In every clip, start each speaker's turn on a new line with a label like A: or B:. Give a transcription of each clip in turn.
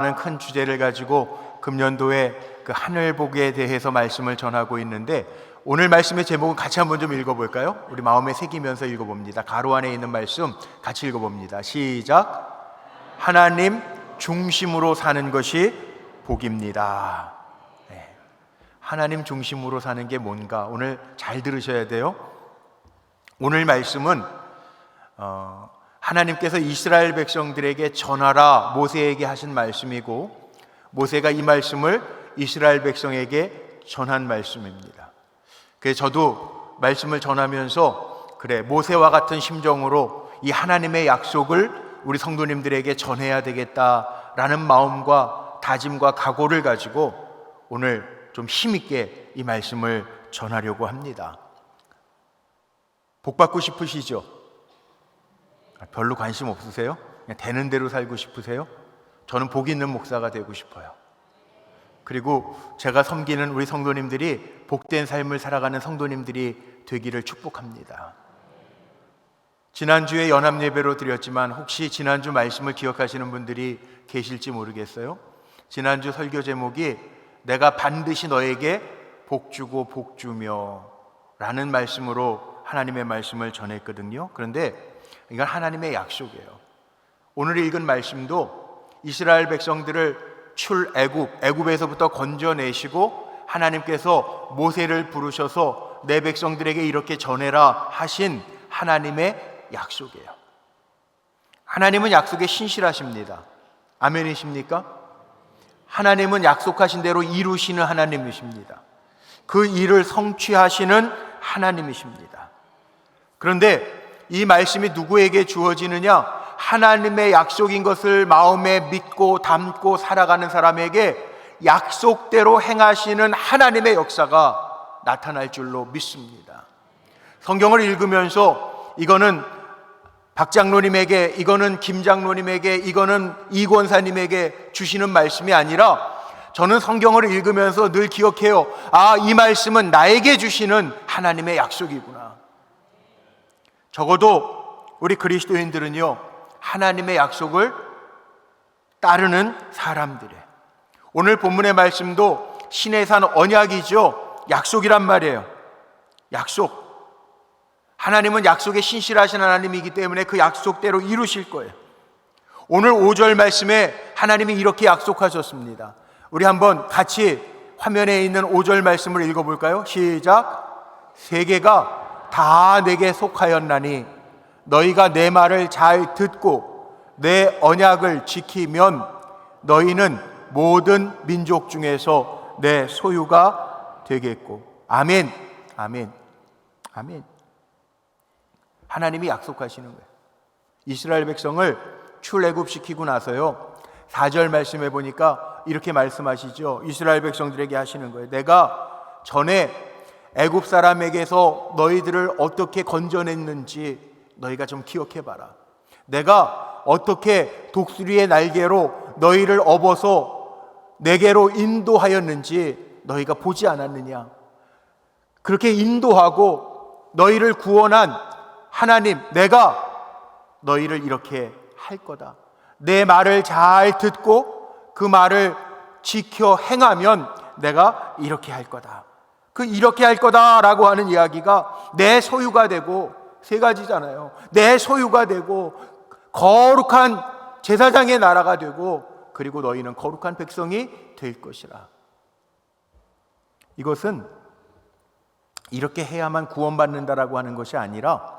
A: 큰 주제를 가지고 금년도에 그 하늘복에 대해서 말씀을 전하고 있는데, 오늘 말씀의 제목은 같이 한번 좀 읽어볼까요? 우리 마음에 새기면서 읽어봅니다. 가로 안에 있는 말씀 같이 읽어봅니다. 시작. 하나님 중심으로 사는 것이 복입니다. 네. 하나님 중심으로 사는 게 뭔가 오늘 잘 들으셔야 돼요. 오늘 말씀은 하나님께서 이스라엘 백성들에게 전하라 모세에게 하신 말씀이고, 모세가 이 말씀을 이스라엘 백성에게 전한 말씀입니다. 그래서 저도 말씀을 전하면서 모세와 같은 심정으로 이 하나님의 약속을 우리 성도님들에게 전해야 되겠다라는 마음과 다짐과 각오를 가지고 오늘 좀 힘있게 이 말씀을 전하려고 합니다. 복 받고 싶으시죠? 별로 관심 없으세요? 그냥 되는 대로 살고 싶으세요? 저는 복 있는 목사가 되고 싶어요. 그리고 제가 섬기는 우리 성도님들이 복된 삶을 살아가는 성도님들이 되기를 축복합니다. 지난주에 연합예배로 드렸지만 혹시 지난주 말씀을 기억하시는 분들이 계실지 모르겠어요. 지난주 설교 제목이 내가 반드시 너에게 복 주고 복 주며 라는 말씀으로 하나님의 말씀을 전했거든요. 그런데 이건 하나님의 약속이에요. 오늘 읽은 말씀도 이스라엘 백성들을 애굽에서부터 건져내시고 하나님께서 모세를 부르셔서 내 백성들에게 이렇게 전해라 하신 하나님의 약속이에요. 하나님은 약속에 신실하십니다. 아멘이십니까? 하나님은 약속하신 대로 이루시는 하나님이십니다. 그 일을 성취하시는 하나님이십니다. 그런데 이 말씀이 누구에게 주어지느냐? 하나님의 약속인 것을 마음에 믿고 담고 살아가는 사람에게 약속대로 행하시는 하나님의 역사가 나타날 줄로 믿습니다. 성경을 읽으면서 이거는 박 장로님에게, 이거는 김 장로님에게, 이거는 이 권사님에게 주시는 말씀이 아니라 저는 성경을 읽으면서 늘 기억해요. 이 말씀은 나에게 주시는 하나님의 약속이구나. 적어도 우리 그리스도인들은요, 하나님의 약속을 따르는 사람들이에요. 오늘 본문의 말씀도 신의 산 언약이죠. 약속이란 말이에요. 약속. 하나님은 약속에 신실하신 하나님이기 때문에 그 약속대로 이루실 거예요. 오늘 5절 말씀에 하나님이 이렇게 약속하셨습니다. 우리 한번 같이 화면에 있는 5절 말씀을 읽어볼까요? 시작. 세계가 다 내게 속하였나니 너희가 내 말을 잘 듣고 내 언약을 지키면 너희는 모든 민족 중에서 내 소유가 되겠고. 아멘, 아멘, 아멘. 하나님이 약속하시는 거예요. 이스라엘 백성을 출애굽시키고 나서요, 4절 말씀해 보니까 이렇게 말씀하시죠. 이스라엘 백성들에게 하시는 거예요. 내가 전에 애굽 사람에게서 너희들을 어떻게 건져냈는지 너희가 좀 기억해봐라. 내가 어떻게 독수리의 날개로 너희를 업어서 내게로 인도하였는지 너희가 보지 않았느냐. 그렇게 인도하고 너희를 구원한 하나님, 내가 너희를 이렇게 할 거다. 내 말을 잘 듣고 그 말을 지켜 행하면 내가 이렇게 할 거다. 그 이렇게 할 거다라고 하는 이야기가 내 소유가 되고, 세 가지잖아요. 내 소유가 되고 거룩한 제사장의 나라가 되고, 그리고 너희는 거룩한 백성이 될 것이라. 이것은 이렇게 해야만 구원받는다라고 하는 것이 아니라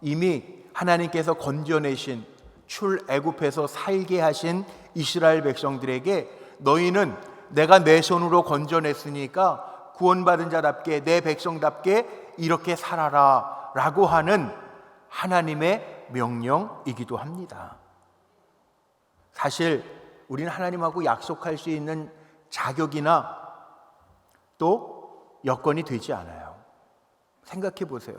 A: 이미 하나님께서 건져내신 출애굽해서 살게 하신 이스라엘 백성들에게 너희는 내가 내 손으로 건져냈으니까 구원받은 자답게 내 백성답게 이렇게 살아라 라고 하는 하나님의 명령이기도 합니다. 사실 우리는 하나님하고 약속할 수 있는 자격이나 또 여건이 되지 않아요. 생각해 보세요.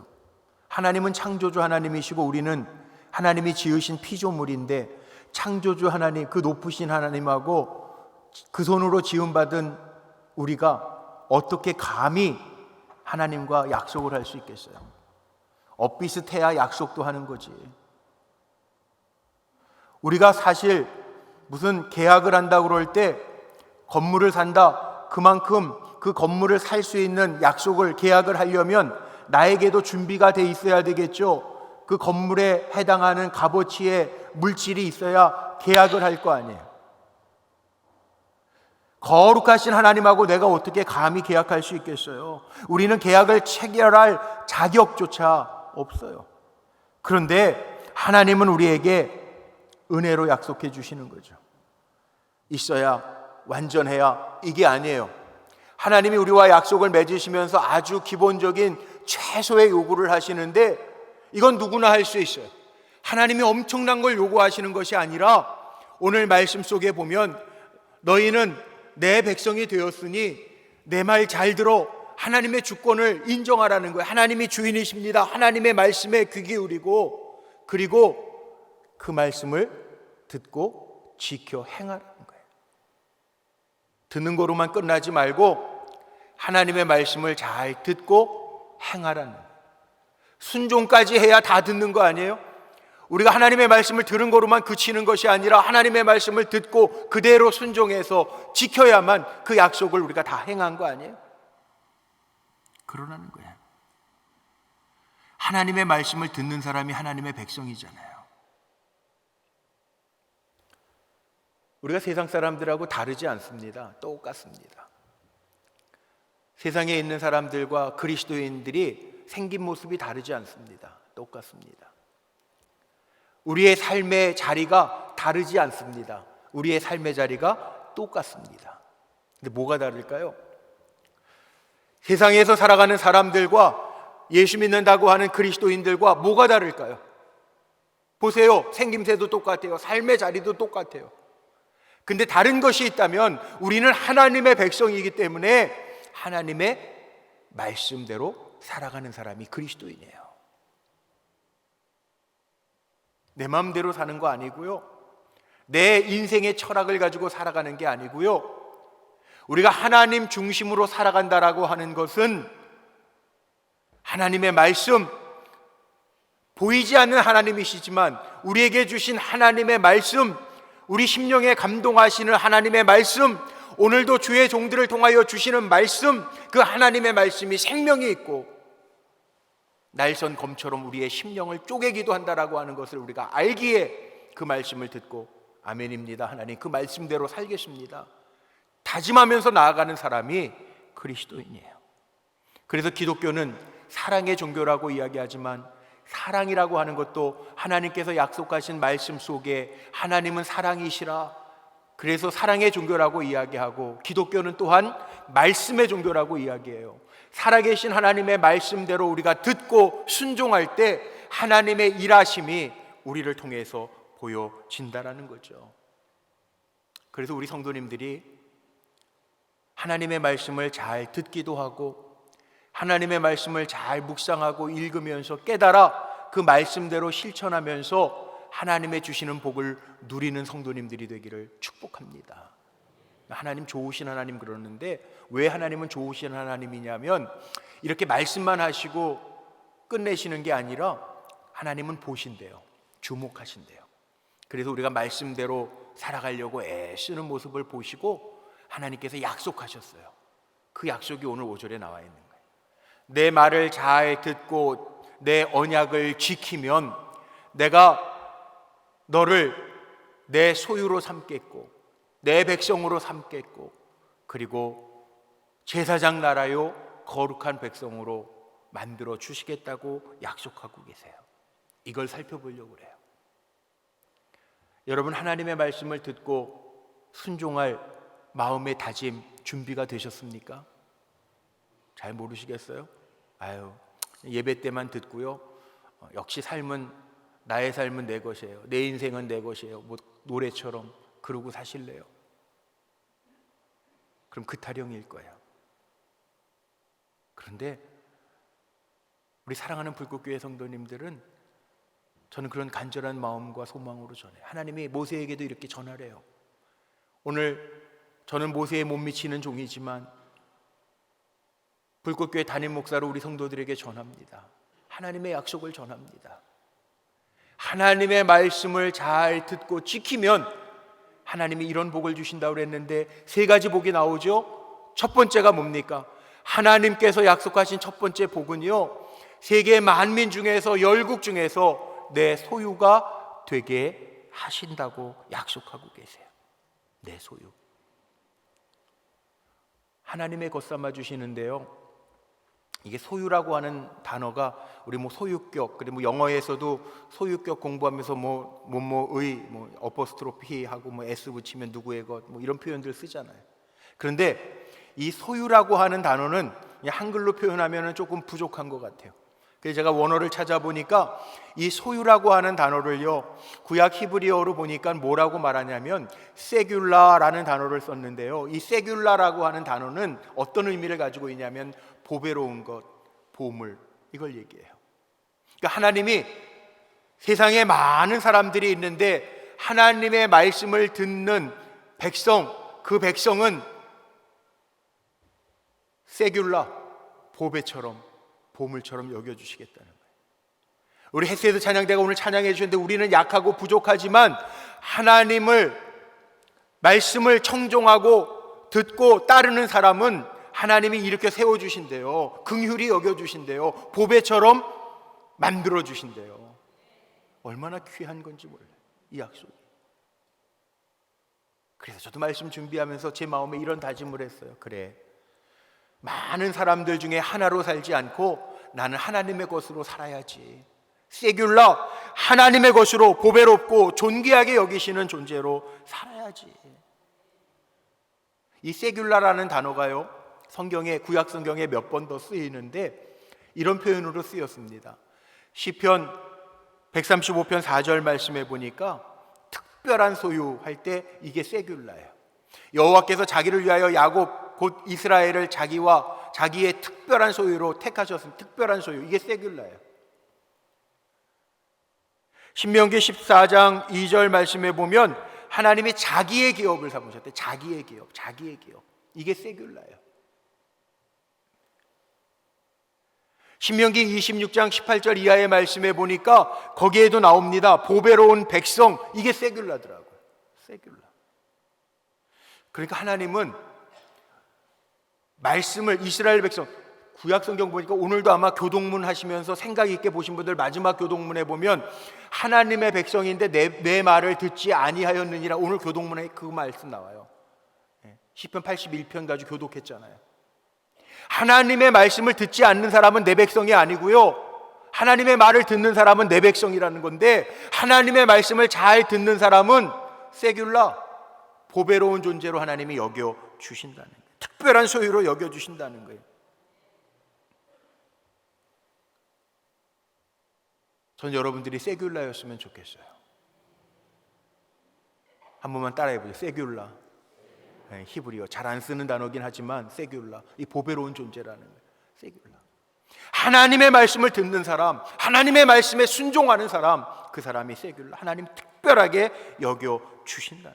A: 하나님은 창조주 하나님이시고 우리는 하나님이 지으신 피조물인데, 창조주 하나님, 그 높으신 하나님하고 그 손으로 지음받은 우리가 어떻게 감히 하나님과 약속을 할 수 있겠어요? 엇비슷해야 약속도 하는 거지. 우리가 사실 무슨 계약을 한다고 그럴 때 건물을 산다, 그만큼 그 건물을 살 수 있는 약속을, 계약을 하려면 나에게도 준비가 돼 있어야 되겠죠. 그 건물에 해당하는 값어치의 물질이 있어야 계약을 할 거 아니에요. 거룩하신 하나님하고 내가 어떻게 감히 계약할 수 있겠어요? 우리는 계약을 체결할 자격조차 없어요. 그런데 하나님은 우리에게 은혜로 약속해 주시는 거죠. 있어야, 완전해야, 이게 아니에요. 하나님이 우리와 약속을 맺으시면서 아주 기본적인 최소의 요구를 하시는데, 이건 누구나 할 수 있어요. 하나님이 엄청난 걸 요구하시는 것이 아니라, 오늘 말씀 속에 보면 너희는 내 백성이 되었으니 내 말 잘 들어, 하나님의 주권을 인정하라는 거예요. 하나님이 주인이십니다. 하나님의 말씀에 귀 기울이고, 그리고 그 말씀을 듣고 지켜 행하라는 거예요. 듣는 거로만 끝나지 말고 하나님의 말씀을 잘 듣고 행하라는 거예요. 순종까지 해야 다 듣는 거 아니에요? 우리가 하나님의 말씀을 들은 거로만 그치는 것이 아니라 하나님의 말씀을 듣고 그대로 순종해서 지켜야만 그 약속을 우리가 다 행한 거 아니에요? 그러라는 거예요. 하나님의 말씀을 듣는 사람이 하나님의 백성이잖아요. 우리가 세상 사람들하고 다르지 않습니다. 똑같습니다. 세상에 있는 사람들과 그리스도인들이 생긴 모습이 다르지 않습니다. 똑같습니다. 우리의 삶의 자리가 다르지 않습니다. 우리의 삶의 자리가 똑같습니다. 근데 뭐가 다를까요? 세상에서 살아가는 사람들과 예수 믿는다고 하는 그리스도인들과 뭐가 다를까요? 보세요. 생김새도 똑같아요. 삶의 자리도 똑같아요. 근데 다른 것이 있다면 우리는 하나님의 백성이기 때문에 하나님의 말씀대로 살아가는 사람이 그리스도인이에요. 내 마음대로 사는 거 아니고요. 내 인생의 철학을 가지고 살아가는 게 아니고요. 우리가 하나님 중심으로 살아간다라고 하는 것은 하나님의 말씀, 보이지 않는 하나님이시지만 우리에게 주신 하나님의 말씀, 우리 심령에 감동하시는 하나님의 말씀, 오늘도 주의 종들을 통하여 주시는 말씀, 그 하나님의 말씀이 생명이 있고 날선 검처럼 우리의 심령을 쪼개기도 한다라고 하는 것을 우리가 알기에 그 말씀을 듣고 아멘입니다, 하나님 그 말씀대로 살겠습니다 다짐하면서 나아가는 사람이 그리스도인이에요. 그래서 기독교는 사랑의 종교라고 이야기하지만 사랑이라고 하는 것도 하나님께서 약속하신 말씀 속에 하나님은 사랑이시라, 그래서 사랑의 종교라고 이야기하고, 기독교는 또한 말씀의 종교라고 이야기해요. 살아계신 하나님의 말씀대로 우리가 듣고 순종할 때 하나님의 일하심이 우리를 통해서 보여진다라는 거죠. 그래서 우리 성도님들이 하나님의 말씀을 잘 듣기도 하고 하나님의 말씀을 잘 묵상하고 읽으면서 깨달아 그 말씀대로 실천하면서 하나님의 주시는 복을 누리는 성도님들이 되기를 축복합니다. 하나님 좋으신 하나님 그러는데, 왜 하나님은 좋으신 하나님이냐면 이렇게 말씀만 하시고 끝내시는 게 아니라 하나님은 보신대요. 주목하신대요. 그래서 우리가 말씀대로 살아가려고 애쓰는 모습을 보시고 하나님께서 약속하셨어요. 그 약속이 오늘 5절에 나와 있는 거예요. 내 말을 잘 듣고 내 언약을 지키면 내가 너를 내 소유로 삼겠고 내 백성으로 삼겠고, 그리고 제사장 나라요 거룩한 백성으로 만들어 주시겠다고 약속하고 계세요. 이걸 살펴보려고 그래요. 여러분, 하나님의 말씀을 듣고 순종할 마음의 다짐 준비가 되셨습니까? 잘 모르시겠어요? 예배 때만 듣고요, 역시 삶은 나의 삶은 내 것이에요, 내 인생은 내 것이에요, 뭐 노래처럼 그러고 사실래요? 그럼 그 타령일 거예요. 그런데 우리 사랑하는 불꽃교회 성도님들은 저는 그런 간절한 마음과 소망으로 전해요. 하나님이 모세에게도 이렇게 전하래요. 오늘 저는 모세에 못 미치는 종이지만 불꽃교회 담임 목사로 우리 성도들에게 전합니다. 하나님의 약속을 전합니다. 하나님의 말씀을 잘 듣고 지키면 하나님이 이런 복을 주신다고 그랬는데 세 가지 복이 나오죠. 첫 번째가 뭡니까? 하나님께서 약속하신 첫 번째 복은요, 세계 만민 중에서, 열국 중에서 내 소유가 되게 하신다고 약속하고 계세요. 내 소유. 하나님의 것 삼아 주시는데요, 이게 소유라고 하는 단어가 우리 소유격, 그리고 영어에서도 소유격 공부하면서 뭐의 어포스트로피 하고 s 붙이면 누구의 것 이런 표현들 쓰잖아요. 그런데 이 소유라고 하는 단어는 그냥 한글로 표현하면 조금 부족한 것 같아요. 그래서 제가 원어를 찾아보니까 이 소유라고 하는 단어를요, 구약 히브리어로 보니까 뭐라고 말하냐면 세귤라라는 단어를 썼는데요, 이 세귤라라고 하는 단어는 어떤 의미를 가지고 있냐면 보배로운 것, 보물, 이걸 얘기해요. 그러니까 하나님이 세상에 많은 사람들이 있는데 하나님의 말씀을 듣는 백성, 그 백성은 세귤라, 보배처럼, 보물처럼 여겨주시겠다는 거예요. 우리 헤세드 찬양대가 오늘 찬양해 주셨는데 우리는 약하고 부족하지만 하나님을 말씀을 청종하고 듣고 따르는 사람은 하나님이 이렇게 세워주신대요. 긍휼히 여겨주신대요. 보배처럼 만들어주신대요. 얼마나 귀한 건지 몰라요, 이 약속이. 그래서 저도 말씀 준비하면서 제 마음에 이런 다짐을 했어요. 그래, 많은 사람들 중에 하나로 살지 않고 나는 하나님의 것으로 살아야지. 세귤라, 하나님의 것으로 보배롭고 존귀하게 여기시는 존재로 살아야지. 이 세귤라라는 단어가요, 성경에, 구약 성경에 몇 번 더 쓰이는데 이런 표현으로 쓰였습니다. 시편 135편 4절 말씀해 보니까 특별한 소유 할 때 이게 세귤라예요. 여호와께서 자기를 위하여 야곱 곧 이스라엘을 자기의 특별한 소유로 택하셨습니다. 특별한 소유, 이게 세귤라예요. 신명기 14장 2절 말씀해 보면 하나님이 자기의 기업을 삼으셨대. 자기의 기업. 이게 세귤라예요. 신명기 26장 18절 이하의 말씀에 보니까 거기에도 나옵니다. 보배로운 백성, 이게 세귤라더라고요. 세귤라. 그러니까 하나님은 말씀을, 이스라엘 백성, 구약 성경 보니까 오늘도 아마 교동문 하시면서 생각 있게 보신 분들 마지막 교동문에 보면 하나님의 백성인데 내 말을 듣지 아니하였느니라, 오늘 교동문에 그 말씀 나와요. 시편 81편 가지고 교독했잖아요. 하나님의 말씀을 듣지 않는 사람은 내 백성이 아니고요, 하나님의 말을 듣는 사람은 내 백성이라는 건데, 하나님의 말씀을 잘 듣는 사람은 세귤라, 보배로운 존재로 하나님이 여겨주신다는 거예요. 특별한 소유로 여겨주신다는 거예요. 전 여러분들이 세귤라였으면 좋겠어요. 한 번만 따라해보세요. 세귤라. 히브리어 잘 안 쓰는 단어긴 하지만 세귤라, 이 보배로운 존재라는 거예요. 세귤라. 하나님의 말씀을 듣는 사람, 하나님의 말씀에 순종하는 사람, 그 사람이 세귤라. 하나님 특별하게 여겨주신다.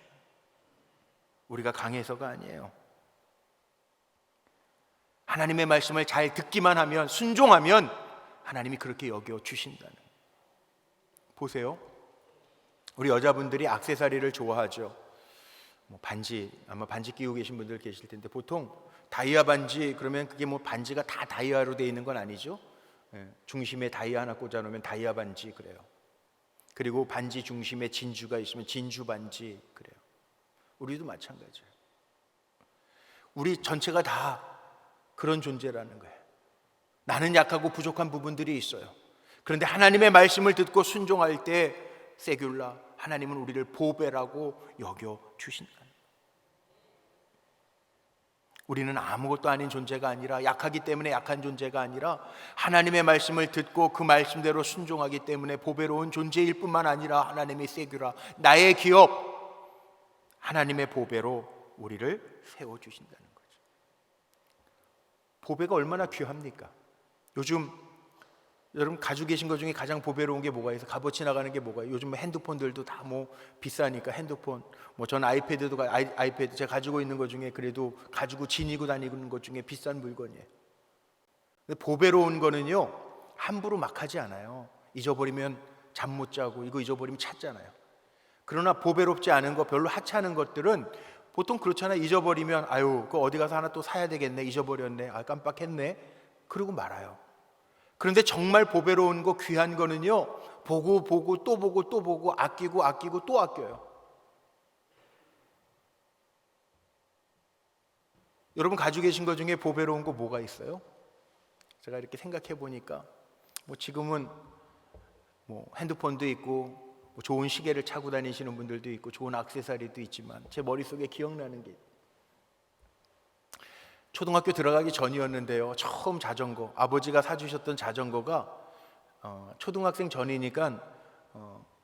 A: 우리가 강해서가 아니에요. 하나님의 말씀을 잘 듣기만 하면, 순종하면 하나님이 그렇게 여겨주신다는. 보세요, 우리 여자분들이 액세서리를 좋아하죠. 반지, 아마 반지 끼고 계신 분들 계실 텐데 보통 다이아 반지 그러면 그게 반지가 다 다이아로 되어 있는 건 아니죠. 중심에 다이아 하나 꽂아 놓으면 다이아 반지 그래요. 그리고 반지 중심에 진주가 있으면 진주 반지 그래요. 우리도 마찬가지예요. 우리 전체가 다 그런 존재라는 거예요. 나는 약하고 부족한 부분들이 있어요. 그런데 하나님의 말씀을 듣고 순종할 때 세귤라, 하나님은 우리를 보배라고 여겨주신다. 우리는 아무것도 아닌 존재가 아니라, 약하기 때문에 약한 존재가 아니라 하나님의 말씀을 듣고 그 말씀대로 순종하기 때문에 보배로운 존재일 뿐만 아니라 하나님의 세귤라, 나의 기업, 하나님의 보배로 우리를 세워주신다는 거죠. 보배가 얼마나 귀합니까? 요즘 여러분 가지고 계신 것 중에 가장 보배로운 게 뭐가 있어요? 값어치 나가는 게 뭐가 있어요? 요즘 핸드폰들도 다 비싸니까 핸드폰, 전 아이패드도 아이패드 제가 가지고 있는 것 중에 그래도 가지고 지니고 다니는 것 중에 비싼 물건이에요. 근데 보배로운 거는요, 함부로 막 하지 않아요. 잊어버리면 잠 못 자고, 이거 잊어버리면 찾잖아요. 그러나 보배롭지 않은 거, 별로 하찮은 것들은 보통 그렇잖아요. 잊어버리면 아유, 그거 어디 가서 하나 또 사야 되겠네, 잊어버렸네, 아 깜빡했네, 그러고 말아요. 그런데 정말 보배로운 거, 귀한 거는요, 보고 보고 또 보고 또 보고, 아끼고 아끼고 또 아껴요. 여러분 가지고 계신 것 중에 보배로운 거 뭐가 있어요? 제가 이렇게 생각해 보니까 뭐 지금은 뭐 핸드폰도 있고 뭐 좋은 시계를 차고 다니시는 분들도 있고 좋은 액세서리도 있지만, 제 머릿속에 기억나는 게, 초등학교 들어가기 전이었는데요, 처음 자전거, 아버지가 사주셨던 자전거가 초등학생 전이니까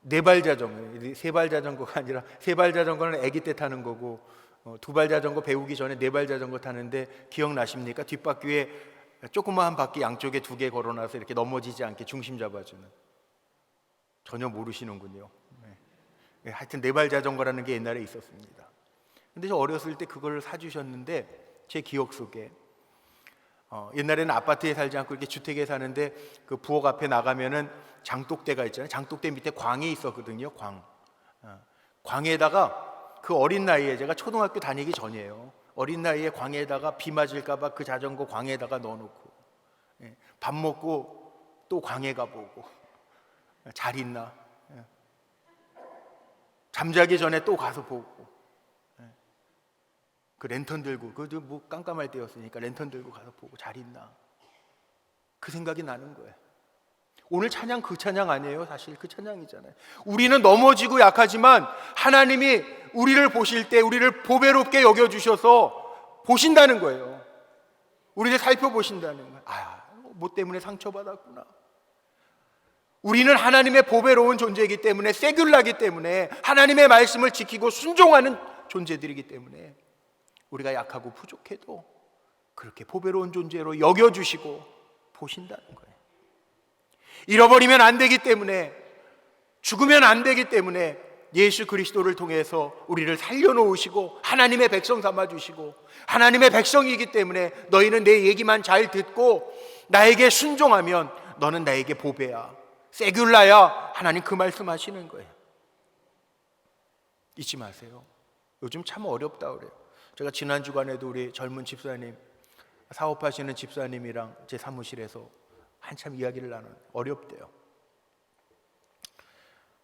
A: 4발 자전거, 3발 자전거가 아니라, 3발 자전거는 아기 때 타는 거고 2발 자전거 배우기 전에 4발 자전거 타는데, 기억나십니까? 뒷바퀴에 조그마한 바퀴 양쪽에 2개 걸어놔서 이렇게 넘어지지 않게 중심 잡아주는. 전혀 모르시는군요. 네. 하여튼 4발 자전거라는 게 옛날에 있었습니다. 근데 저 어렸을 때 그걸 사주셨는데, 제 기억 속에 옛날에는 아파트에 살지 않고 이렇게 주택에 사는데, 그 부엌 앞에 나가면은 장독대가 있잖아요. 장독대 밑에 광이 있었거든요. 광에다가 그 어린 나이에, 제가 초등학교 다니기 전이에요, 어린 나이에 광에다가 비 맞을까봐 그 자전거 광에다가 넣어놓고, 밥 먹고 또 광에 가보고, 잘 있나, 잠자기 전에 또 가서 보고, 그 랜턴 들고, 그것도 뭐 깜깜할 때였으니까 랜턴 들고 가서 보고 잘 있나, 그 생각이 나는 거예요. 오늘 찬양 그 찬양 아니에요? 사실 그 찬양이잖아요. 우리는 넘어지고 약하지만 하나님이 우리를 보실 때 우리를 보배롭게 여겨주셔서 보신다는 거예요. 우리를 살펴보신다는 거예요. 뭐 때문에 상처받았구나. 우리는 하나님의 보배로운 존재이기 때문에, 세귤라기 때문에, 하나님의 말씀을 지키고 순종하는 존재들이기 때문에, 우리가 약하고 부족해도 그렇게 보배로운 존재로 여겨주시고 보신다는 거예요. 잃어버리면 안 되기 때문에, 죽으면 안 되기 때문에 예수 그리스도를 통해서 우리를 살려놓으시고 하나님의 백성 삼아주시고, 하나님의 백성이기 때문에 너희는 내 얘기만 잘 듣고 나에게 순종하면 너는 나에게 보배야, 세귤라야, 하나님 그 말씀하시는 거예요. 잊지 마세요. 요즘 참 어렵다 그래요. 제가 지난 주간에도 우리 젊은 집사님, 사업하시는 집사님이랑 제 사무실에서 한참 이야기를 나눴는데, 어렵대요.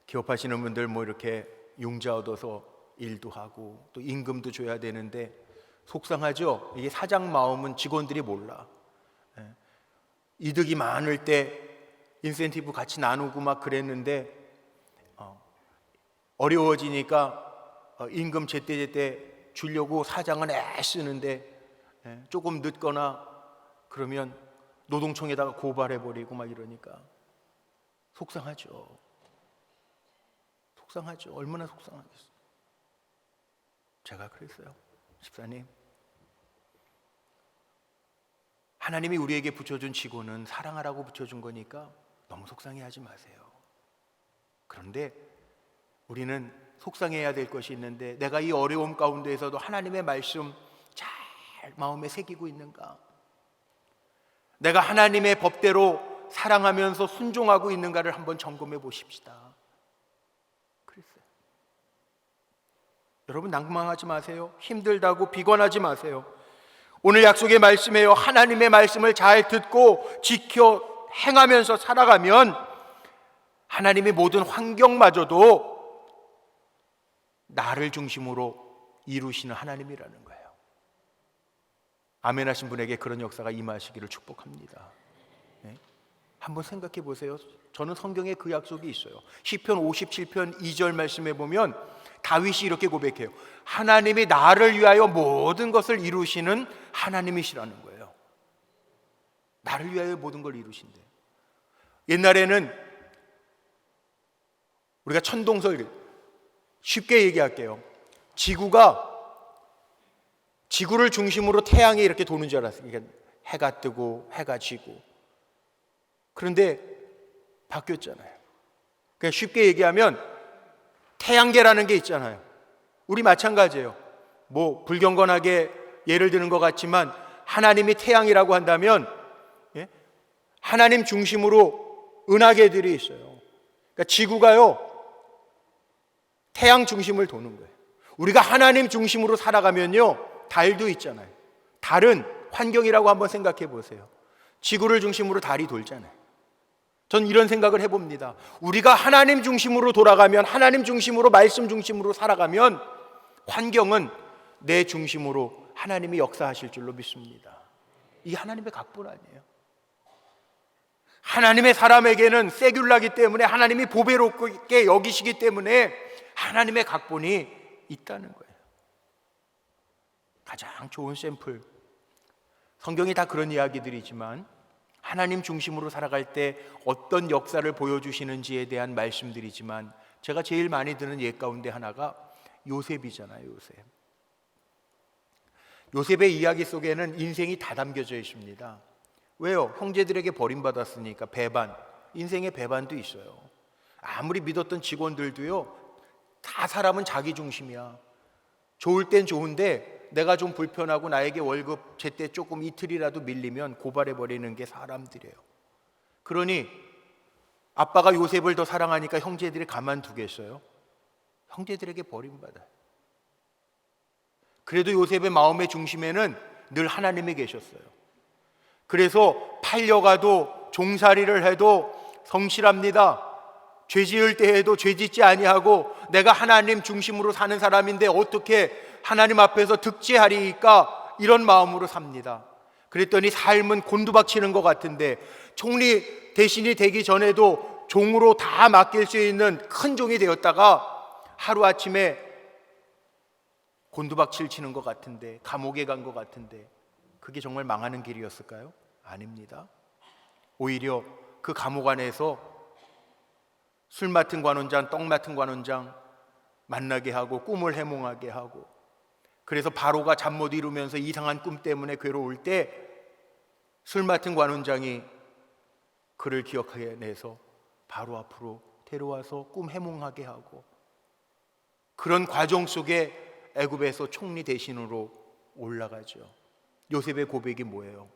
A: 기업하시는 분들 뭐 이렇게 융자 얻어서 일도 하고 또 임금도 줘야 되는데 속상하죠. 이게 사장 마음은 직원들이 몰라. 이득이 많을 때 인센티브 같이 나누고 막 그랬는데, 어려워지니까 임금 제때제때 주려고 사장은 애쓰는데 조금 늦거나 그러면 노동청에다가 고발해버리고 막 이러니까 속상하죠. 속상하죠. 얼마나 속상하겠어요. 제가 그랬어요. 집사님, 하나님이 우리에게 붙여준 직원은 사랑하라고 붙여준 거니까 너무 속상해하지 마세요. 그런데 우리는 속상해야 될 것이 있는데, 내가 이 어려움 가운데에서도 하나님의 말씀 잘 마음에 새기고 있는가? 내가 하나님의 법대로 사랑하면서 순종하고 있는가를 한번 점검해 보십시다. 그랬어요. 여러분 낭망하지 마세요. 힘들다고 비관하지 마세요. 오늘 약속의 말씀이에요. 하나님의 말씀을 잘 듣고 지켜 행하면서 살아가면 하나님의 모든 환경마저도 나를 중심으로 이루시는 하나님이라는 거예요. 아멘 하신 분에게 그런 역사가 임하시기를 축복합니다. 네? 한번 생각해 보세요. 저는 성경에 그 약속이 있어요. 시편 57편 2절 말씀에 보면 다윗이 이렇게 고백해요. 하나님이 나를 위하여 모든 것을 이루시는 하나님이시라는 거예요. 나를 위하여 모든 걸 이루신대요. 옛날에는 우리가 천동설, 쉽게 얘기할게요. 지구를 중심으로 태양이 이렇게 도는 줄 알았어요. 그러니까 해가 뜨고 해가 지고. 그런데 바뀌었잖아요. 그냥 쉽게 얘기하면 태양계라는 게 있잖아요. 우리 마찬가지예요. 뭐 불경건하게 예를 드는 것 같지만 하나님이 태양이라고 한다면 하나님 중심으로 은하계들이 있어요. 그러니까 지구가요, 태양 중심을 도는 거예요. 우리가 하나님 중심으로 살아가면요, 달도 있잖아요. 달은 환경이라고 한번 생각해 보세요. 지구를 중심으로 달이 돌잖아요. 전 이런 생각을 해봅니다. 우리가 하나님 중심으로 돌아가면, 하나님 중심으로, 말씀 중심으로 살아가면 환경은 내 중심으로 하나님이 역사하실 줄로 믿습니다. 이게 하나님의 각본 아니에요. 하나님의 사람에게는 세귤라기 때문에, 하나님이 보배롭게 여기시기 때문에 하나님의 각본이 있다는 거예요. 가장 좋은 샘플, 성경이 다 그런 이야기들이지만 하나님 중심으로 살아갈 때 어떤 역사를 보여주시는지에 대한 말씀들이지만, 제가 제일 많이 드는 예 가운데 하나가 요셉이잖아요. 요셉의 이야기 속에는 인생이 다 담겨져 있습니다. 왜요? 형제들에게 버림받았으니까. 배반, 인생의 배반도 있어요. 아무리 믿었던 직원들도요, 다 사람은 자기 중심이야. 좋을 땐 좋은데 내가 좀 불편하고 나에게 월급 제때 조금 이틀이라도 밀리면 고발해버리는 게 사람들이에요. 그러니 아빠가 요셉을 더 사랑하니까 형제들이 가만두겠어요? 형제들에게 버림받아요. 그래도 요셉의 마음의 중심에는 늘 하나님이 계셨어요. 그래서 팔려가도, 종살이를 해도 성실합니다. 죄 지을 때 해도 죄 짓지 아니하고, 내가 하나님 중심으로 사는 사람인데 어떻게 하나님 앞에서 득죄하리까, 이런 마음으로 삽니다. 그랬더니 삶은 곤두박치는 것 같은데, 총리 대신이 되기 전에도 종으로 다 맡길 수 있는 큰 종이 되었다가 하루아침에 곤두박질 치는 것 같은데, 감옥에 간 것 같은데, 그게 정말 망하는 길이었을까요? 아닙니다. 오히려 그 감옥 안에서 술 맡은 관원장, 떡 맡은 관원장 만나게 하고 꿈을 해몽하게 하고, 그래서 바로가 잠 못 이루면서 이상한 꿈 때문에 괴로울 때 술 맡은 관원장이 그를 기억해내서 바로 앞으로 데려와서 꿈 해몽하게 하고, 그런 과정 속에 애굽에서 총리 대신으로 올라가죠. 요셉의 고백이 뭐예요?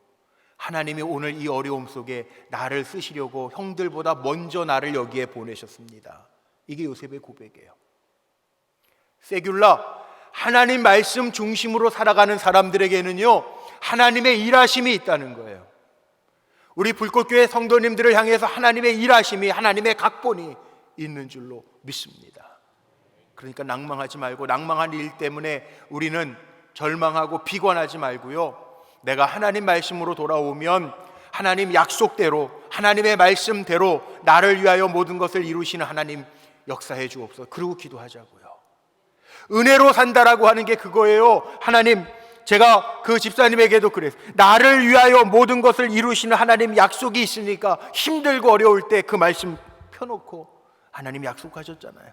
A: 하나님이 오늘 이 어려움 속에 나를 쓰시려고 형들보다 먼저 나를 여기에 보내셨습니다. 이게 요셉의 고백이에요. 세귤라, 하나님 말씀 중심으로 살아가는 사람들에게는요, 하나님의 일하심이 있다는 거예요. 우리 불꽃교회 성도님들을 향해서 하나님의 일하심이, 하나님의 각본이 있는 줄로 믿습니다. 그러니까 낭망하지 말고, 낭망한 일 때문에 우리는 절망하고 비관하지 말고요, 내가 하나님 말씀으로 돌아오면 하나님 약속대로, 하나님의 말씀대로 나를 위하여 모든 것을 이루시는 하나님 역사해 주옵소서. 그러고 기도하자고요. 은혜로 산다라고 하는 게 그거예요. 하나님, 제가 그 집사님에게도 그랬어요. 나를 위하여 모든 것을 이루시는 하나님 약속이 있으니까 힘들고 어려울 때 그 말씀 펴놓고, 하나님 약속하셨잖아요.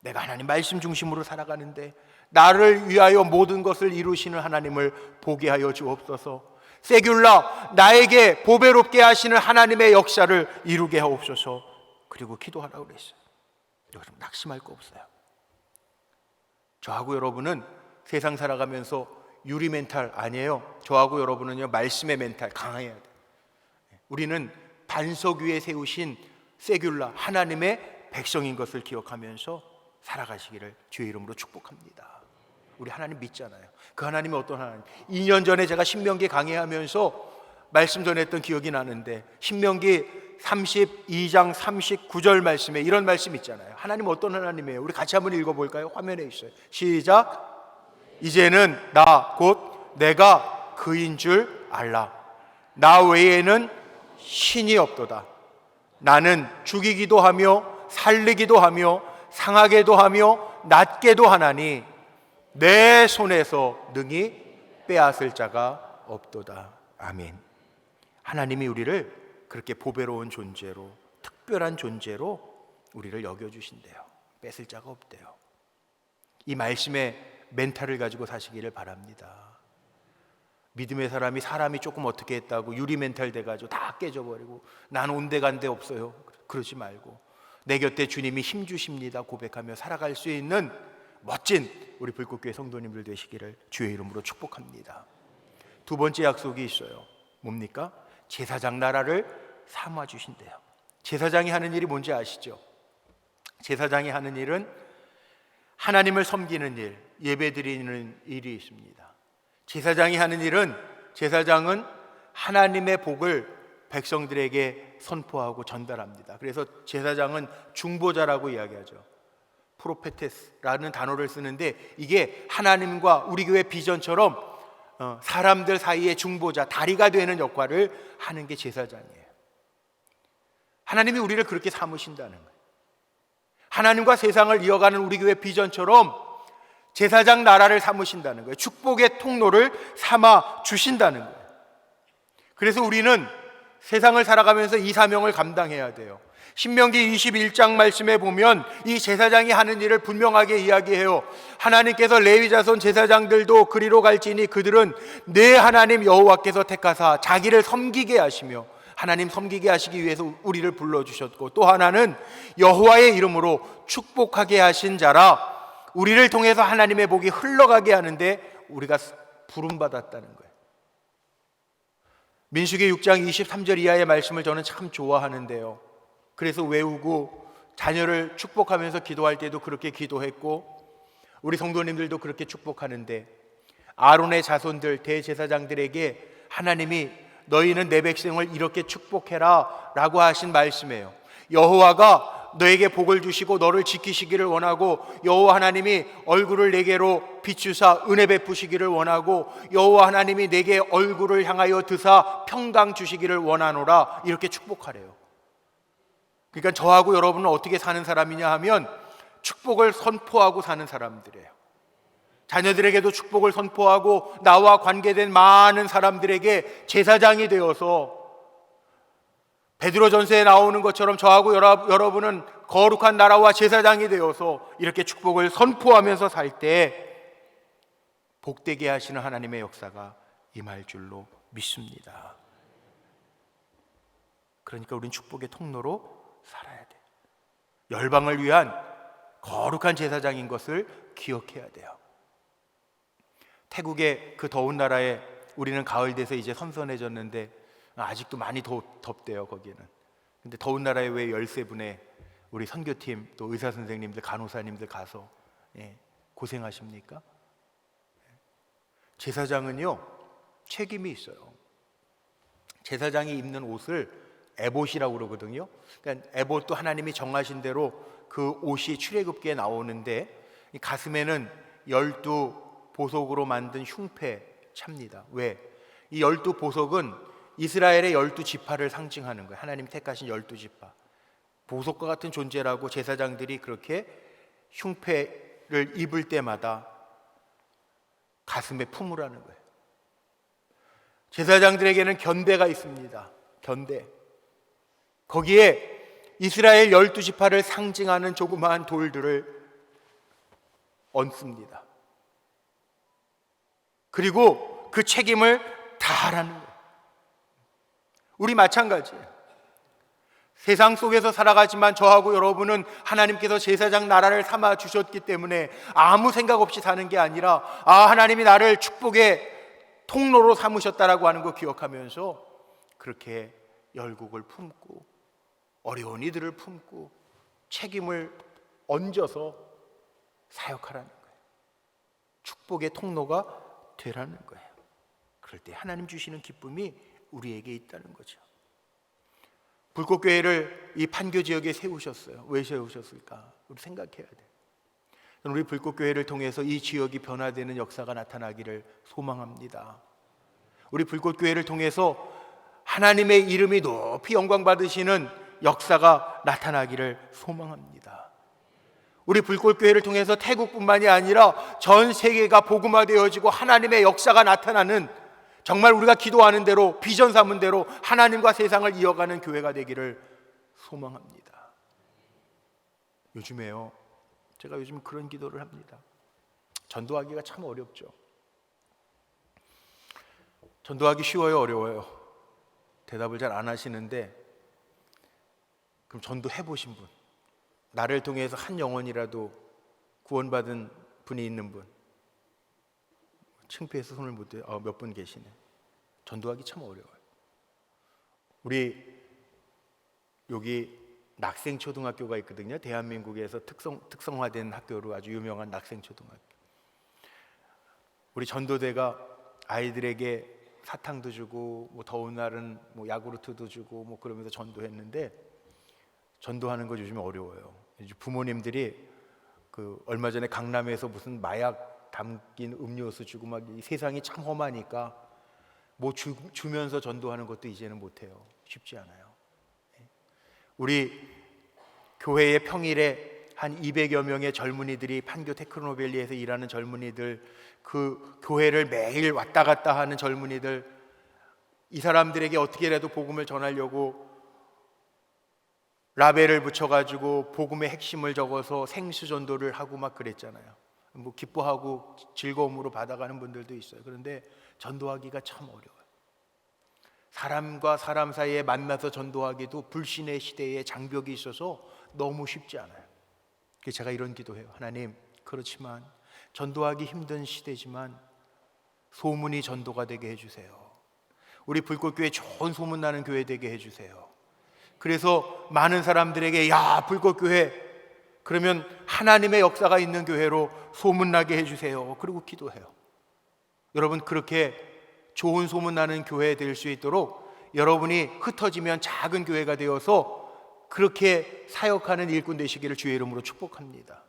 A: 내가 하나님 말씀 중심으로 살아가는데 나를 위하여 모든 것을 이루시는 하나님을 보게 하여 주옵소서. 세귤라, 나에게 보배롭게 하시는 하나님의 역사를 이루게 하옵소서. 그리고 기도하라고 그랬어요. 여러분, 낙심할 거 없어요. 저하고 여러분은 세상 살아가면서 유리 멘탈 아니에요. 저하고 여러분은요, 말씀의 멘탈 강해야 돼요. 우리는 반석 위에 세우신 세귤라, 하나님의 백성인 것을 기억하면서 살아가시기를 주의 이름으로 축복합니다. 우리 하나님 믿잖아요. 그 하나님이 어떤 하나님? 2년 전에 제가 신명기 강의하면서 말씀 전했던 기억이 나는데, 신명기 32장 39절 말씀에 이런 말씀 있잖아요. 하나님 어떤 하나님이에요? 우리 같이 한번 읽어볼까요? 화면에 있어요. 시작. 이제는 나 곧 내가 그인 줄 알라. 나 외에는 신이 없도다. 나는 죽이기도 하며 살리기도 하며 상하게도 하며 낫게도 하나니 내 손에서 능히 빼앗을 자가 없도다. 아멘. 하나님이 우리를 그렇게 보배로운 존재로, 특별한 존재로 우리를 여겨주신대요. 뺏을 자가 없대요. 이 말씀의 멘탈을 가지고 사시기를 바랍니다. 믿음의 사람이 조금 어떻게 했다고 유리 멘탈 돼가지고 다 깨져버리고 난 온데간데 없어요, 그러지 말고 내 곁에 주님이 힘 주십니다 고백하며 살아갈 수 있는 멋진 우리 불꽃교회 성도님들 되시기를 주의 이름으로 축복합니다. 두 번째 약속이 있어요. 뭡니까? 제사장 나라를 삼아 주신대요. 제사장이 하는 일이 뭔지 아시죠? 제사장이 하는 일은 하나님을 섬기는 일, 예배드리는 일이 있습니다. 제사장은 하나님의 복을 백성들에게 선포하고 전달합니다. 그래서 제사장은 중보자라고 이야기하죠. 프로페테스라는 단어를 쓰는데, 이게 하나님과 우리 교회 비전처럼 사람들 사이의 중보자, 다리가 되는 역할을 하는 게 제사장이에요. 하나님이 우리를 그렇게 삼으신다는 거예요. 하나님과 세상을 이어가는 우리 교회 비전처럼 제사장 나라를 삼으신다는 거예요. 축복의 통로를 삼아 주신다는 거예요. 그래서 우리는 세상을 살아가면서 이 사명을 감당해야 돼요. 신명기 21장 말씀에 보면 이 제사장이 하는 일을 분명하게 이야기해요. 하나님께서 레위 자손 제사장들도 그리로 갈지니 그들은 내 하나님 여호와께서 택하사 자기를 섬기게 하시며, 하나님 섬기게 하시기 위해서 우리를 불러주셨고, 또 하나는 여호와의 이름으로 축복하게 하신 자라, 우리를 통해서 하나님의 복이 흘러가게 하는데 우리가 부름받았다는 거예요. 민수기 6장 23절 이하의 말씀을 저는 참 좋아하는데요. 그래서 외우고 자녀를 축복하면서 기도할 때도 그렇게 기도했고, 우리 성도님들도 그렇게 축복하는데, 아론의 자손들 대제사장들에게 하나님이 너희는 내 백성을 이렇게 축복해라 라고 하신 말씀이에요. 여호와가 너에게 복을 주시고 너를 지키시기를 원하고, 여호와 하나님이 얼굴을 내게로 비추사 은혜 베푸시기를 원하고, 여호와 하나님이 내게 얼굴을 향하여 드사 평강 주시기를 원하노라, 이렇게 축복하래요. 그러니까 저하고 여러분은 어떻게 사는 사람이냐 하면 축복을 선포하고 사는 사람들이에요. 자녀들에게도 축복을 선포하고 나와 관계된 많은 사람들에게 제사장이 되어서, 베드로전서에 나오는 것처럼 저하고 여러분은 거룩한 나라와 제사장이 되어서 이렇게 축복을 선포하면서 살 때 복되게 하시는 하나님의 역사가 임할 줄로 믿습니다. 그러니까 우린 축복의 통로로 살아야 돼요. 열방을 위한 거룩한 제사장인 것을 기억해야 돼요. 태국의 그 더운 나라에 우리는 가을 돼서 이제 선선해졌는데 아직도 많이 덥대요, 거기는. 근데 더운 나라에 왜 13분의 우리 선교팀, 또 의사 선생님들, 간호사님들 가서 고생하십니까? 제사장은요, 책임이 있어요. 제사장이 입는 옷을 에봇이라고 그러거든요. 그러니까 에봇도 하나님이 정하신 대로 그 옷이 출애굽기에 나오는데, 이 가슴에는 12보석으로 만든 흉패 찹니다. 왜? 이 12보석은 이스라엘의 12지파를 상징하는 거예요. 하나님 택하신 12지파. 보석과 같은 존재라고 제사장들이 그렇게 흉패를 입을 때마다 가슴에 품으라는 거예요. 제사장들에게는 견대가 있습니다. 견대. 거기에 이스라엘 12지파를 상징하는 조그마한 돌들을 얹습니다. 그리고 그 책임을 다하라는 거예요. 우리 마찬가지예요. 세상 속에서 살아가지만 저하고 여러분은 하나님께서 제사장 나라를 삼아 주셨기 때문에 아무 생각 없이 사는 게 아니라, 하나님이 나를 축복의 통로로 삼으셨다라고 하는 거 기억하면서 그렇게 열국을 품고 어려운 이들을 품고 책임을 얹어서 사역하라는 거예요. 축복의 통로가 되라는 거예요. 그럴 때 하나님 주시는 기쁨이 우리에게 있다는 거죠. 불꽃교회를 이 판교 지역에 세우셨어요. 왜 세우셨을까? 우리 생각해야 돼요. 우리 불꽃교회를 통해서 이 지역이 변화되는 역사가 나타나기를 소망합니다. 우리 불꽃교회를 통해서 하나님의 이름이 높이 영광 받으시는 역사가 나타나기를 소망합니다. 우리 불꽃교회를 통해서 태국뿐만이 아니라 전 세계가 복음화되어지고 하나님의 역사가 나타나는, 정말 우리가 기도하는 대로, 비전 삼은 대로 하나님과 세상을 이어가는 교회가 되기를 소망합니다. 요즘에요, 제가 요즘 그런 기도를 합니다. 전도하기가 참 어렵죠. 전도하기 쉬워요, 어려워요? 대답을 잘 안 하시는데, 그럼 전도해 보신 분, 나를 통해서 한 영혼이라도 구원받은 분이 있는 분, 창피해서 손을 못 들어요. 몇 분 계시네. 전도하기 참 어려워요. 우리 여기 낙생초등학교가 있거든요. 대한민국에서 특성화된 학교로 아주 유명한 낙생초등학교. 우리 전도대가 아이들에게 사탕도 주고 뭐 더운 날은 뭐 야구르트도 주고 뭐 그러면서 전도했는데, 전도하는 거 요즘 어려워요. 부모님들이 얼마 전에 강남에서 무슨 마약 담긴 음료수 주고 막 이 세상이 참 험하니까 뭐 주면서 전도하는 것도 이제는 못해요. 쉽지 않아요. 우리 교회의 평일에 한 200여 명의 젊은이들이 판교 테크노밸리에서 일하는 젊은이들, 그 교회를 매일 왔다 갔다 하는 젊은이들, 이 사람들에게 어떻게라도 복음을 전하려고 라벨을 붙여가지고 복음의 핵심을 적어서 생수전도를 하고 막 그랬잖아요. 뭐 기뻐하고 즐거움으로 받아가는 분들도 있어요. 그런데 전도하기가 참 어려워요. 사람과 사람 사이에 만나서 전도하기도 불신의 시대에 장벽이 있어서 너무 쉽지 않아요. 그래서 제가 이런 기도해요. 하나님, 그렇지만 전도하기 힘든 시대지만 소문이 전도가 되게 해주세요. 우리 불꽃교회 좋은 소문나는 교회 되게 해주세요. 그래서 많은 사람들에게 야, 불꽃교회 그러면 하나님의 역사가 있는 교회로 소문나게 해주세요. 그리고 기도해요. 여러분, 그렇게 좋은 소문나는 교회 될 수 있도록 여러분이 흩어지면 작은 교회가 되어서 그렇게 사역하는 일꾼 되시기를 주의 이름으로 축복합니다.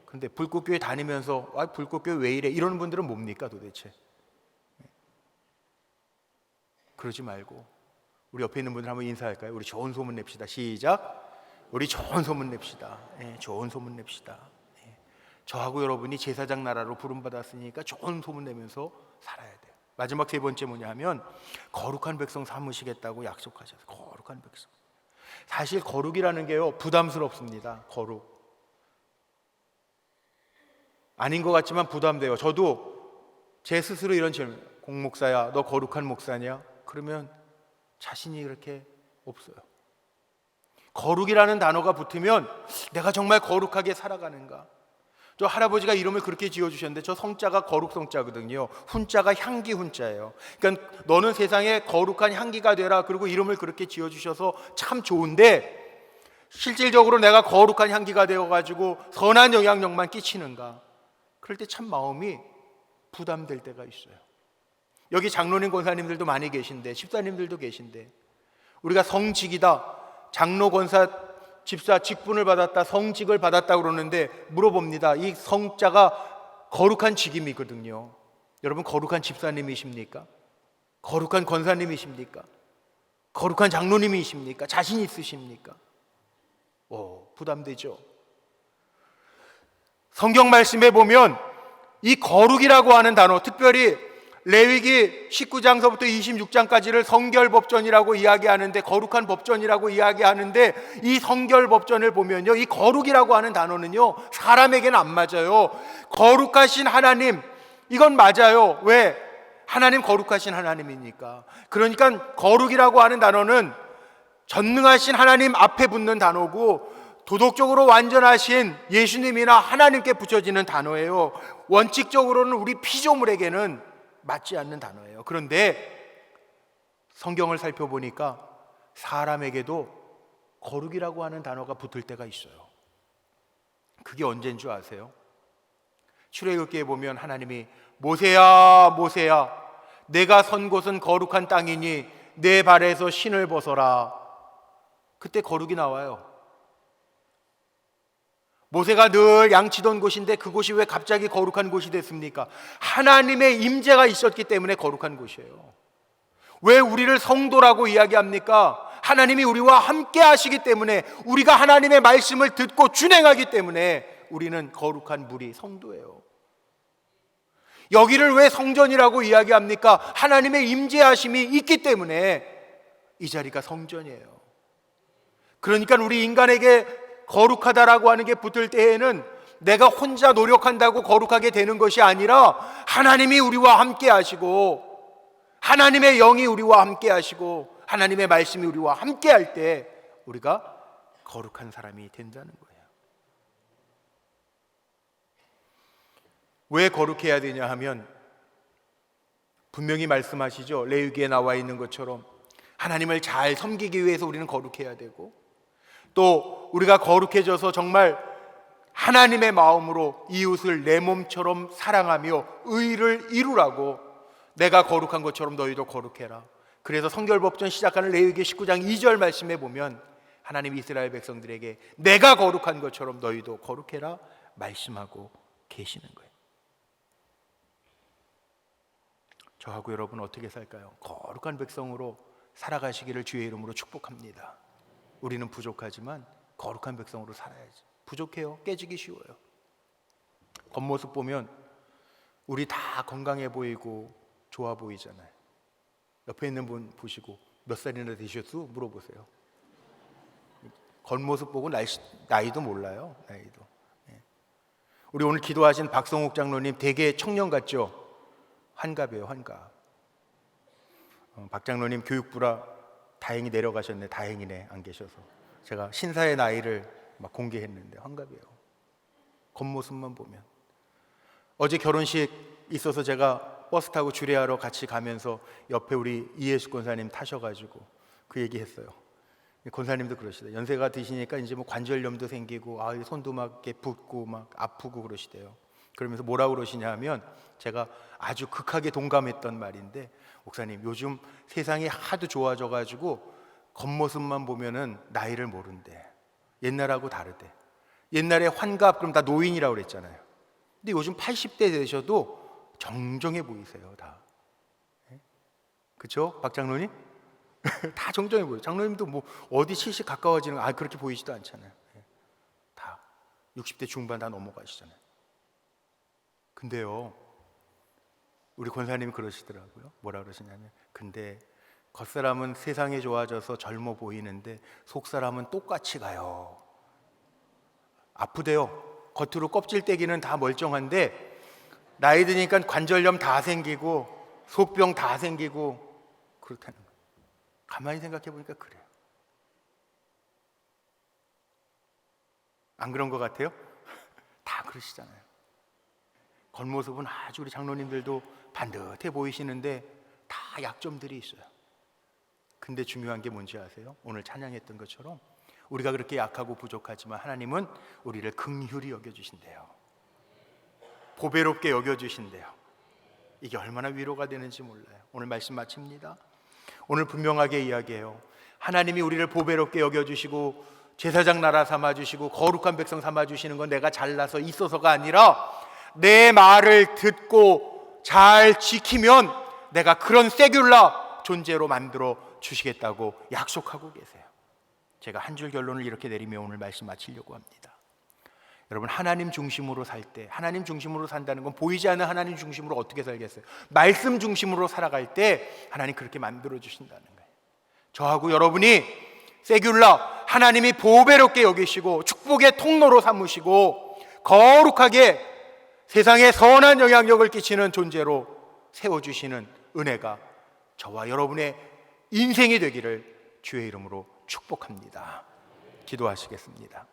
A: 그런데 불꽃교회 다니면서 불꽃교회 왜 이래? 이러는 분들은 뭡니까 도대체? 그러지 말고 우리 옆에 있는 분들 한번 인사할까요? 우리 좋은 소문 냅시다. 시작. 우리 좋은 소문 냅시다. 좋은 소문 냅시다. 저하고 여러분이 제사장 나라로 부름받았으니까 좋은 소문 내면서 살아야 돼요. 마지막 세 번째 뭐냐 하면 거룩한 백성 삼으시겠다고 약속하셨어요. 거룩한 백성. 사실 거룩이라는 게요, 부담스럽습니다. 거룩 아닌 것 같지만 부담돼요. 저도 제 스스로 이런 질문, 공목사야 너 거룩한 목사냐? 그러면 자신이 그렇게 없어요. 거룩이라는 단어가 붙으면 내가 정말 거룩하게 살아가는가? 저 할아버지가 이름을 그렇게 지어주셨는데 저 성자가 거룩 성자거든요. 훈자가 향기 훈자예요. 그러니까 너는 세상에 거룩한 향기가 되라, 그리고 이름을 그렇게 지어주셔서 참 좋은데 실질적으로 내가 거룩한 향기가 되어가지고 선한 영향력만 끼치는가? 그럴 때 참 마음이 부담될 때가 있어요. 여기 장로님 권사님들도 많이 계신데, 집사님들도 계신데, 우리가 성직이다, 장로 권사 집사 직분을 받았다, 성직을 받았다 그러는데 물어봅니다. 이 성자가 거룩한 직임이거든요. 여러분, 거룩한 집사님이십니까? 거룩한 권사님이십니까? 거룩한 장로님이십니까? 자신 있으십니까? 부담되죠. 성경 말씀에 보면 이 거룩이라고 하는 단어, 특별히 레위기 19장서부터 26장까지를 성결법전이라고 이야기하는데, 거룩한 법전이라고 이야기하는데, 이 성결법전을 보면요, 이 거룩이라고 하는 단어는요 사람에게는 안 맞아요. 거룩하신 하나님, 이건 맞아요. 왜? 하나님 거룩하신 하나님이니까. 그러니까 거룩이라고 하는 단어는 전능하신 하나님 앞에 붙는 단어고, 도덕적으로 완전하신 예수님이나 하나님께 붙여지는 단어예요. 원칙적으로는 우리 피조물에게는 맞지 않는 단어예요. 그런데 성경을 살펴보니까 사람에게도 거룩이라고 하는 단어가 붙을 때가 있어요. 그게 언제인 줄 아세요? 출애굽기에 보면 하나님이 모세야 모세야 내가 선 곳은 거룩한 땅이니 내 발에서 신을 벗어라. 그때 거룩이 나와요. 모세가 늘 양치던 곳인데 그곳이 왜 갑자기 거룩한 곳이 됐습니까? 하나님의 임재가 있었기 때문에 거룩한 곳이에요. 왜 우리를 성도라고 이야기합니까? 하나님이 우리와 함께 하시기 때문에, 우리가 하나님의 말씀을 듣고 준행하기 때문에 우리는 거룩한 무리, 성도예요. 여기를 왜 성전이라고 이야기합니까? 하나님의 임재하심이 있기 때문에 이 자리가 성전이에요. 그러니까 우리 인간에게 거룩하다라고 하는 게 붙을 때에는 내가 혼자 노력한다고 거룩하게 되는 것이 아니라 하나님이 우리와 함께 하시고, 하나님의 영이 우리와 함께 하시고, 하나님의 말씀이 우리와 함께 할 때 우리가 거룩한 사람이 된다는 거예요. 왜 거룩해야 되냐 하면 분명히 말씀하시죠. 레위기에 나와 있는 것처럼 하나님을 잘 섬기기 위해서 우리는 거룩해야 되고, 또 우리가 거룩해져서 정말 하나님의 마음으로 이웃을 내 몸처럼 사랑하며 의를 이루라고, 내가 거룩한 것처럼 너희도 거룩해라. 그래서 성결법전 시작하는 레위기 19장 2절 말씀에 보면 하나님 이스라엘 백성들에게 내가 거룩한 것처럼 너희도 거룩해라 말씀하고 계시는 거예요. 저하고 여러분 어떻게 살까요? 거룩한 백성으로 살아가시기를 주의 이름으로 축복합니다. 우리는 부족하지만 거룩한 백성으로 살아야지. 부족해요. 깨지기 쉬워요. 겉모습 보면 우리 다 건강해 보이고 좋아 보이잖아요. 옆에 있는 분 보시고 몇 살이나 되셨어? 물어보세요. 겉모습 보고 나이도 몰라요. 나이도. 우리 오늘 기도하신 박성욱 장로님 되게 청년 같죠? 환갑이에요. 환갑. 박 장로님 교육부라 다행히 내려가셨네. 다행이네. 안 계셔서. 제가 신사의 나이를 막 공개했는데 환갑이에요. 겉모습만 보면. 어제 결혼식 있어서 제가 버스 타고 주례하러 같이 가면서 옆에 우리 이예수 권사님 타셔가지고 그 얘기했어요. 권사님도 그러시대요. 연세가 드시니까 이제 뭐 관절염도 생기고 손도 막 이렇게 붓고 막 아프고 그러시대요. 그러면서 뭐라고 그러시냐 하면, 제가 아주 극하게 동감했던 말인데, 목사님 요즘 세상이 하도 좋아져가지고 겉모습만 보면은 나이를 모른대. 옛날하고 다르대. 옛날에 환갑 그럼 다 노인이라고 그랬잖아요. 근데 요즘 80대 되셔도 정정해 보이세요. 다. 그렇죠? 박 장로님? 다 정정해 보여요. 장로님도 뭐 어디 70 가까워지는 그렇게 보이지도 않잖아요. 다 60대 중반 다 넘어가시잖아요. 근데요, 우리 권사님이 그러시더라고요. 뭐라 그러시냐면, 근데 겉사람은 세상이 좋아져서 젊어 보이는데 속사람은 똑같이 가요. 아프대요. 겉으로 껍질 떼기는 다 멀쩡한데 나이 드니까 관절염 다 생기고 속병 다 생기고 그렇다는 거예요. 가만히 생각해 보니까 그래요. 안 그런 것 같아요? 다 그러시잖아요. 겉모습은 아주 우리 장로님들도 반듯해 보이시는데 다 약점들이 있어요. 근데 중요한 게 뭔지 아세요? 오늘 찬양했던 것처럼 우리가 그렇게 약하고 부족하지만 하나님은 우리를 긍휼히 여겨주신대요. 보배롭게 여겨주신대요. 이게 얼마나 위로가 되는지 몰라요. 오늘 말씀 마칩니다. 오늘 분명하게 이야기해요. 하나님이 우리를 보배롭게 여겨주시고 제사장 나라 삼아주시고 거룩한 백성 삼아주시는 건 내가 잘나서 있어서가 아니라 내 말을 듣고 잘 지키면 내가 그런 세귤라 존재로 만들어 주시겠다고 약속하고 계세요. 제가 한 줄 결론을 이렇게 내리며 오늘 말씀 마치려고 합니다. 여러분, 하나님 중심으로 살 때, 하나님 중심으로 산다는 건 보이지 않는 하나님 중심으로 어떻게 살겠어요? 말씀 중심으로 살아갈 때 하나님 그렇게 만들어 주신다는 거예요. 저하고 여러분이 세귤라, 하나님이 보배롭게 여기시고 축복의 통로로 삼으시고 거룩하게 세상에 선한 영향력을 끼치는 존재로 세워주시는 은혜가 저와 여러분의 인생이 되기를 주의 이름으로 축복합니다. 기도하시겠습니다.